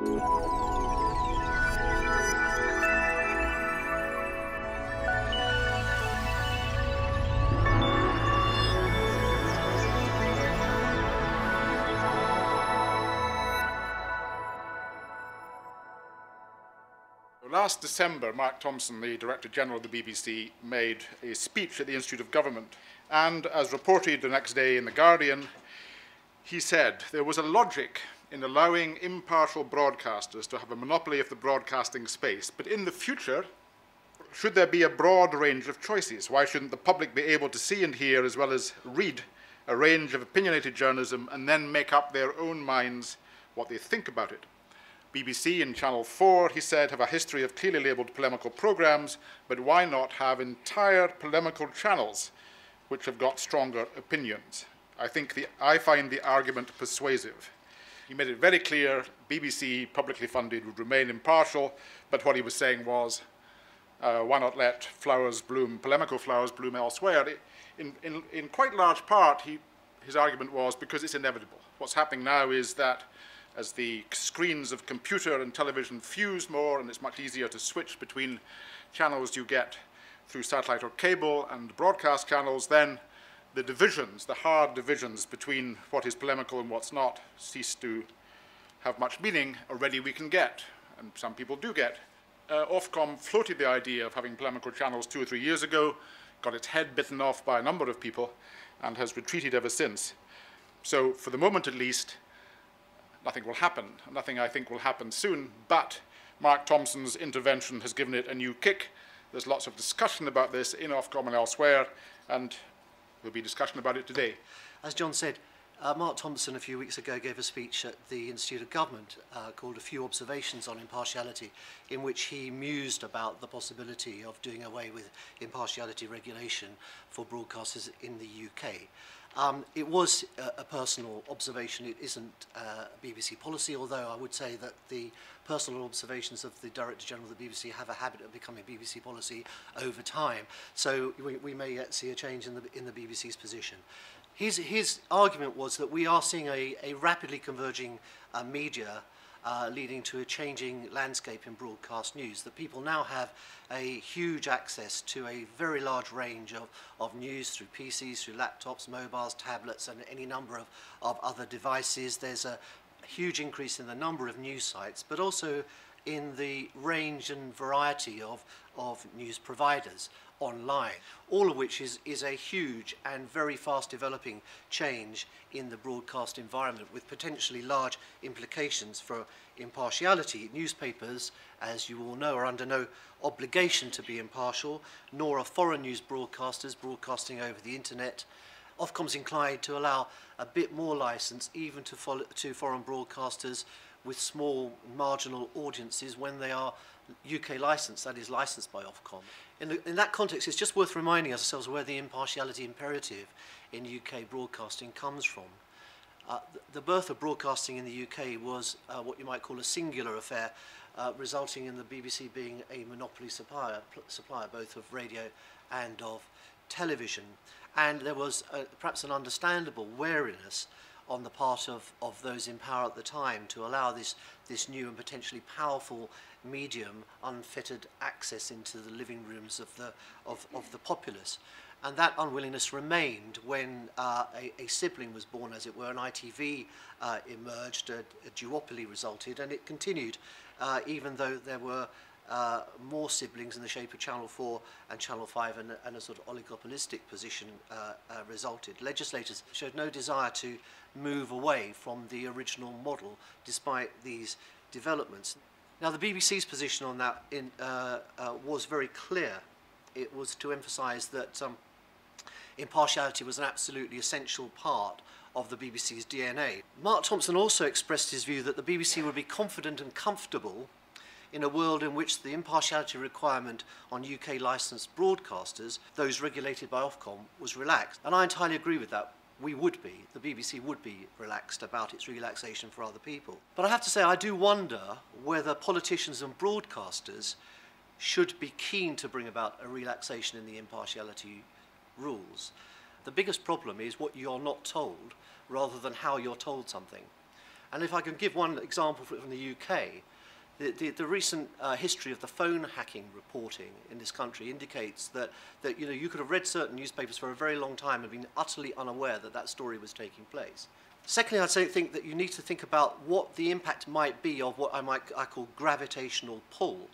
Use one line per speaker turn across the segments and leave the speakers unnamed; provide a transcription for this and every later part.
Last December, Mark Thompson, the Director General of the BBC, made a speech at the Institute of Government, and as reported the next day in The Guardian, he said there was a logic in allowing impartial broadcasters to have a monopoly of the broadcasting space, but in the future, should there be a broad range of choices? Why shouldn't the public be able to see and hear, as well as read, a range of opinionated journalism and then make up their own minds what they think about it? BBC and Channel 4, he said, have a history of clearly labelled polemical programmes, but why not have entire polemical channels which have got stronger opinions? I find the argument persuasive. He made it very clear BBC, publicly funded, would remain impartial, but what he was saying was, why not let flowers bloom, polemical flowers bloom elsewhere? In quite large part, his argument was because it's inevitable. What's happening now is that as the screens of computer and television fuse more, and it's much easier to switch between channels you get through satellite or cable and broadcast channels, then the divisions, the hard divisions between what is polemical and what's not, cease to have much meaning. Already we can get, and some people do get. Ofcom floated the idea of having polemical channels 2 or 3 years ago, got its head bitten off by a number of people, and has retreated ever since. So for the moment at least, nothing will happen. Nothing, I think, will happen soon, but Mark Thompson's intervention has given it a new kick. There's lots of discussion about this in Ofcom and elsewhere, and there'll be discussion about it today.
As John said, Mark Thompson a few weeks ago gave a speech at the Institute of Government called A Few Observations on Impartiality, in which he mused about the possibility of doing away with impartiality regulation for broadcasters in the UK. It was a personal observation. It isn't BBC policy, although I would say that the personal observations of the Director General of the BBC have a habit of becoming BBC policy over time. So we may yet see a change in the BBC's position. His argument was that we are seeing a rapidly converging media leading to a changing landscape in broadcast news, that people now have a huge access to a very large range of news through PCs, through laptops, mobiles, tablets, and any number of other devices. There's a huge increase in the number of news sites, but also in the range and variety of news providers online, all of which is a huge and very fast developing change in the broadcast environment, with potentially large implications for impartiality. Newspapers, as you all know, are under no obligation to be impartial, nor are foreign news broadcasters broadcasting over the internet. Ofcom's inclined to allow a bit more license even to foreign broadcasters with small marginal audiences when they are UK licensed, that is licensed by Ofcom. In that context, it's just worth reminding ourselves where the impartiality imperative in UK broadcasting comes from. The birth of broadcasting in the UK was what you might call a singular affair, resulting in the BBC being a monopoly supplier both of radio and of television. And there was perhaps an understandable wariness on the part of those in power at the time to allow this new and potentially powerful medium unfettered access into the living rooms of the populace. And that unwillingness remained when a sibling was born, as it were, and ITV emerged, a duopoly resulted, and it continued, even though there were more siblings in the shape of Channel 4 and Channel 5, and a sort of oligopolistic position resulted. Legislators showed no desire to move away from the original model despite these developments. Now, the BBC's position on that was very clear. It was to emphasise that impartiality was an absolutely essential part of the BBC's DNA. Mark Thompson also expressed his view that the BBC would be confident and comfortable in a world in which the impartiality requirement on UK licensed broadcasters, those regulated by Ofcom, was relaxed. And I entirely agree with that. We would be, the BBC would be relaxed about its relaxation for other people. But I have to say, I do wonder whether politicians and broadcasters should be keen to bring about a relaxation in the impartiality rules. The biggest problem is what you're not told, rather than how you're told something. And if I can give one example from the UK, the recent history of the phone hacking reporting in this country indicates that you could have read certain newspapers for a very long time and been utterly unaware that that story was taking place. Secondly, I think that you need to think about what the impact might be of what I call gravitational pull.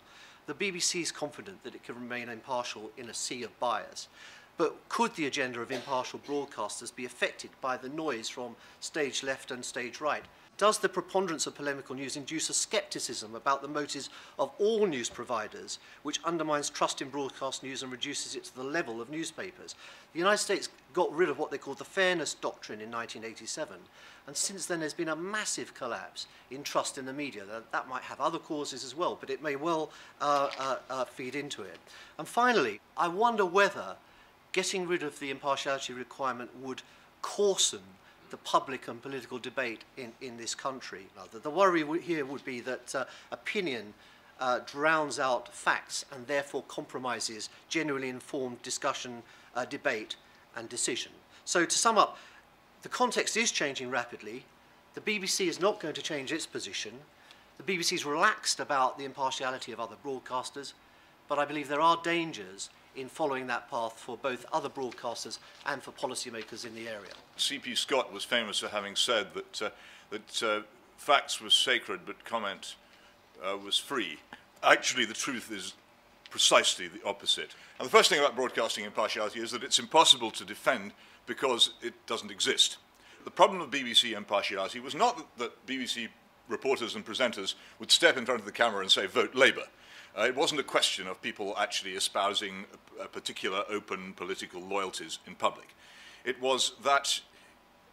The BBC is confident that it can remain impartial in a sea of bias. But could the agenda of impartial broadcasters be affected by the noise from stage left and stage right? Does the preponderance of polemical news induce a scepticism about the motives of all news providers, which undermines trust in broadcast news and reduces it to the level of newspapers? The United States got rid of what they called the Fairness Doctrine in 1987, and since then there's been a massive collapse in trust in the media. That might have other causes as well, but it may well feed into it. And finally, I wonder whether getting rid of the impartiality requirement would coarsen the public and political debate in this country. The worry here would be that opinion drowns out facts and therefore compromises genuinely informed discussion, debate and decision. So to sum up, the context is changing rapidly. The BBC is not going to change its position. The BBC is relaxed about the impartiality of other broadcasters, but I believe there are dangers in following that path for both other broadcasters and for policymakers in the area.
C.P. Scott was famous for having said that facts was sacred but comment was free. Actually, the truth is precisely the opposite. And the first thing about broadcasting impartiality is that it's impossible to defend because it doesn't exist. The problem of BBC impartiality was not that BBC reporters and presenters would step in front of the camera and say, vote Labour. It wasn't a question of people actually espousing a particular open political loyalties in public. It was that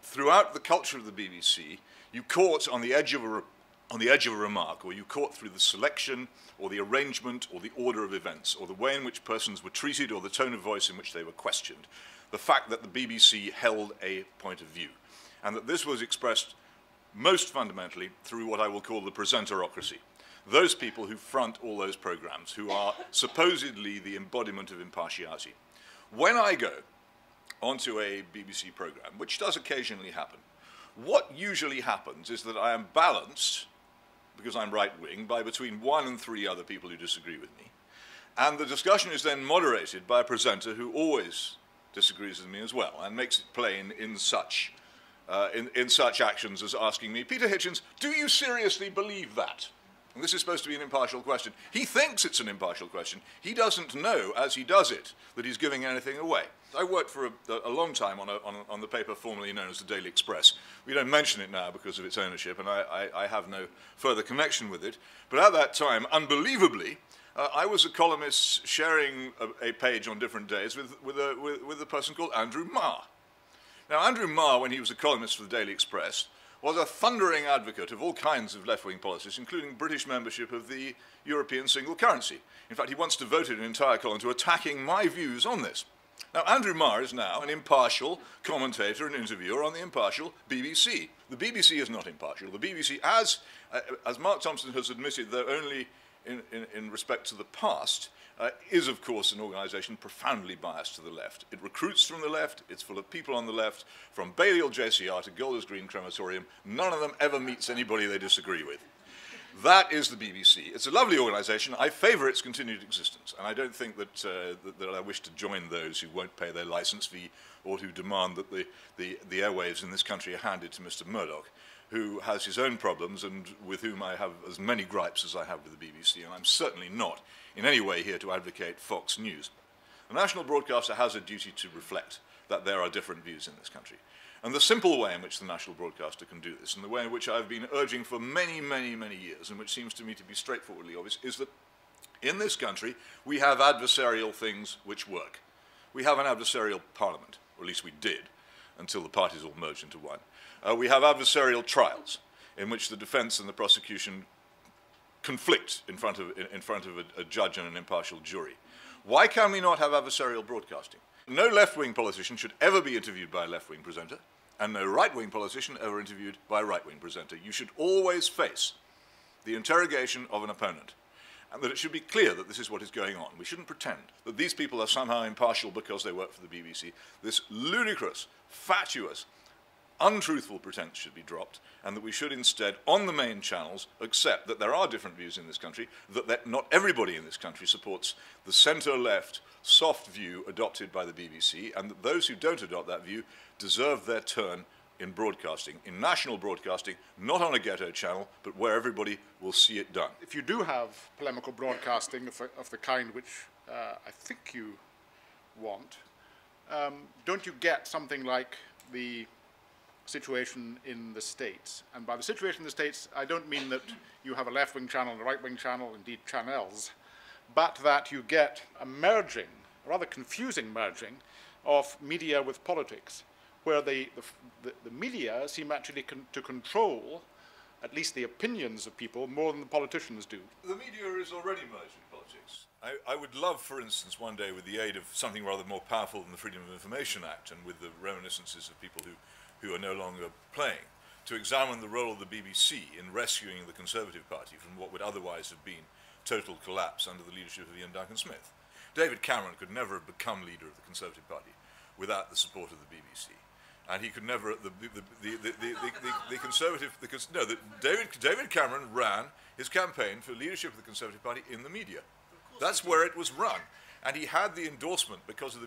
throughout the culture of the BBC, you caught on the edge of a remark, or you caught through the selection, or the arrangement, or the order of events, or the way in which persons were treated, or the tone of voice in which they were questioned, the fact that the BBC held a point of view, and that this was expressed most fundamentally through what I will call the presenterocracy. Those people who front all those programs, who are supposedly the embodiment of impartiality. When I go onto a BBC program, which does occasionally happen, what usually happens is that I am balanced, because I'm right-wing, by between 1 and 3 other people who disagree with me. And the discussion is then moderated by a presenter who always disagrees with me as well, and makes it plain in such actions as asking me, Peter Hitchens, do you seriously believe that? And this is supposed to be an impartial question. He thinks it's an impartial question. He doesn't know, as he does it, that he's giving anything away. I worked for a long time on the paper formerly known as the Daily Express. We don't mention it now because of its ownership, and I have no further connection with it. But at that time, unbelievably, I was a columnist sharing a page on different days with a person called Andrew Marr. Now, Andrew Marr, when he was a columnist for the Daily Express, was a thundering advocate of all kinds of left-wing policies, including British membership of the European single currency. In fact, he once devoted an entire column to attacking my views on this. Now, Andrew Marr is now an impartial commentator and interviewer on the impartial BBC. The BBC is not impartial. The BBC, as Mark Thompson has admitted, though only in respect to the past, is, of course, an organisation profoundly biased to the left. It recruits from the left, it's full of people on the left, from Balliol JCR to Golders Green Crematorium. None of them ever meets anybody they disagree with. That is the BBC. It's a lovely organisation. I favour its continued existence, and I don't think that I wish to join those who won't pay their licence fee or who demand that the airwaves in this country are handed to Mr. Murdoch, who has his own problems and with whom I have as many gripes as I have with the BBC, and I'm certainly not in any way here to advocate Fox News. The national broadcaster has a duty to reflect that there are different views in this country. And the simple way in which the national broadcaster can do this, and the way in which I've been urging for many, many, many years, and which seems to me to be straightforwardly obvious, is that in this country we have adversarial things which work. We have an adversarial parliament, or at least we did, until the parties all merged into one. We have adversarial trials, in which the defence and the prosecution conflict in front of a judge and an impartial jury. Why can we not have adversarial broadcasting? No left-wing politician should ever be interviewed by a left-wing presenter, and no right-wing politician ever interviewed by a right-wing presenter. You should always face the interrogation of an opponent, and that it should be clear that this is what is going on. We shouldn't pretend that these people are somehow impartial because they work for the BBC. This ludicrous, fatuous, untruthful pretense should be dropped, and that we should instead, on the main channels, accept that there are different views in this country, that not everybody in this country supports the centre-left soft view adopted by the BBC, and that those who don't adopt that view deserve their turn in broadcasting, in national broadcasting, not on a ghetto channel, but where everybody will see it done.
If you do have polemical broadcasting of the kind which I think you want, don't you get something like the situation in the States? And by the situation in the States, I don't mean that you have a left-wing channel and a right-wing channel, indeed channels, but that you get a merging, a rather confusing merging, of media with politics, where the media seem actually to control at least the opinions of people more than the politicians do.
The media is already merged with politics. I would love, for instance, one day, with the aid of something rather more powerful than the Freedom of Information Act and with the reminiscences of people who are no longer playing, to examine the role of the BBC in rescuing the Conservative Party from what would otherwise have been total collapse under the leadership of Ian Duncan Smith. David Cameron could never have become leader of the Conservative Party without the support of the BBC. And he could never, David Cameron ran his campaign for leadership of the Conservative Party in the media. That's where it was run. And he had the endorsement because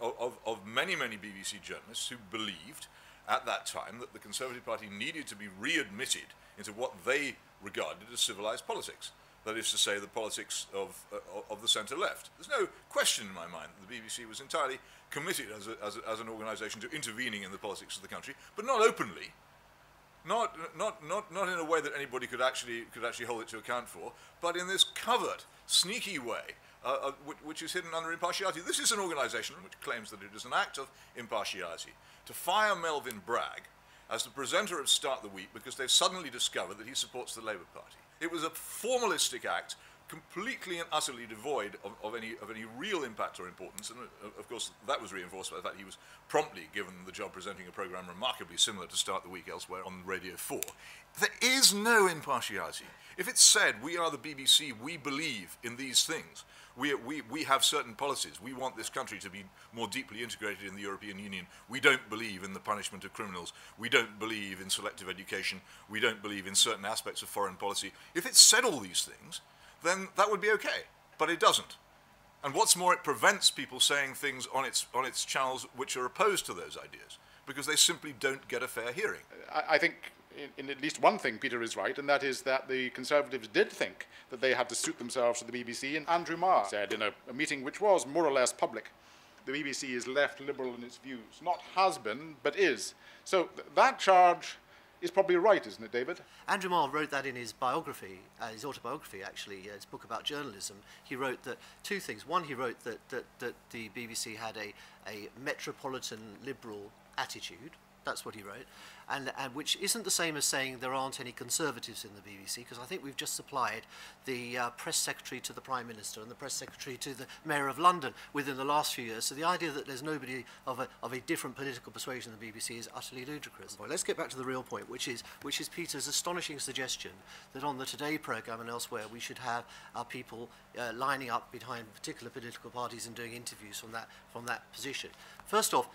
of many, many BBC journalists who believed at that time that the Conservative Party needed to be readmitted into what they regarded as civilized politics. That is to say, the politics of the centre-left. There's no question in my mind that the BBC was entirely committed as an organisation to intervening in the politics of the country, but not openly, not in a way that anybody could actually hold it to account for, but in this covert, sneaky way, which is hidden under impartiality. This is an organisation which claims that it is an act of impartiality to fire Melvyn Bragg as the presenter of Start the Week because they've suddenly discovered that he supports the Labour Party. It was a formalistic act, completely and utterly devoid of any real impact or importance, and of course that was reinforced by the fact he was promptly given the job presenting a programme remarkably similar to Start the Week elsewhere on Radio 4. There is no impartiality. If it's said, we are the BBC, we believe in these things, we have certain policies, we want this country to be more deeply integrated in the European Union, we don't believe in the punishment of criminals, we don't believe in selective education, we don't believe in certain aspects of foreign policy. If it said all these things, then that would be okay, but it doesn't. And what's more, it prevents people saying things on its channels which are opposed to those ideas, because they simply don't get a fair hearing.
I think in at least one thing Peter is right, and that is that the Conservatives did think that they had to suit themselves to the BBC, and Andrew Marr said in a meeting which was more or less public, the BBC is left liberal in its views. Not has been, but is. So that charge is probably right, isn't it, David?
Andrew Marr wrote that in his biography, his autobiography actually, his book about journalism. He wrote that two things. One, he wrote that the BBC had a metropolitan liberal attitude. That's what he wrote, and which isn't the same as saying there aren't any Conservatives in the BBC, because I think we've just supplied the press secretary to the Prime Minister and the press secretary to the Mayor of London within the last few years. So the idea that there's nobody of a different political persuasion in the BBC is utterly ludicrous. Well, let's get back to the real point, which is Peter's astonishing suggestion that on the Today programme and elsewhere we should have our people lining up behind particular political parties and doing interviews from that position. First off,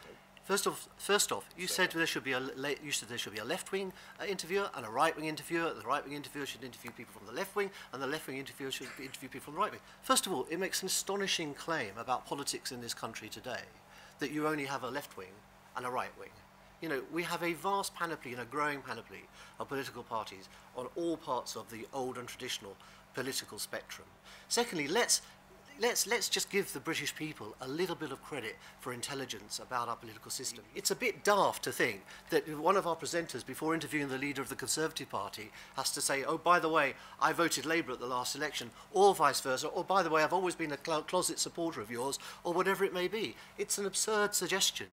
you said there should be a left-wing interviewer and a right-wing interviewer. The right-wing interviewer should interview people from the left wing, and the left-wing interviewer should interview people from the right wing. First of all, it makes an astonishing claim about politics in this country today that you only have a left wing and a right wing. You know, we have a vast panoply and a growing panoply of political parties on all parts of the old and traditional political spectrum. Secondly, let's just give the British people a little bit of credit for intelligence about our political system. It's a bit daft to think that one of our presenters, before interviewing the leader of the Conservative Party, has to say, oh, by the way, I voted Labour at the last election, or vice versa, or by the way, I've always been a closet supporter of yours, or whatever it may be. It's an absurd suggestion.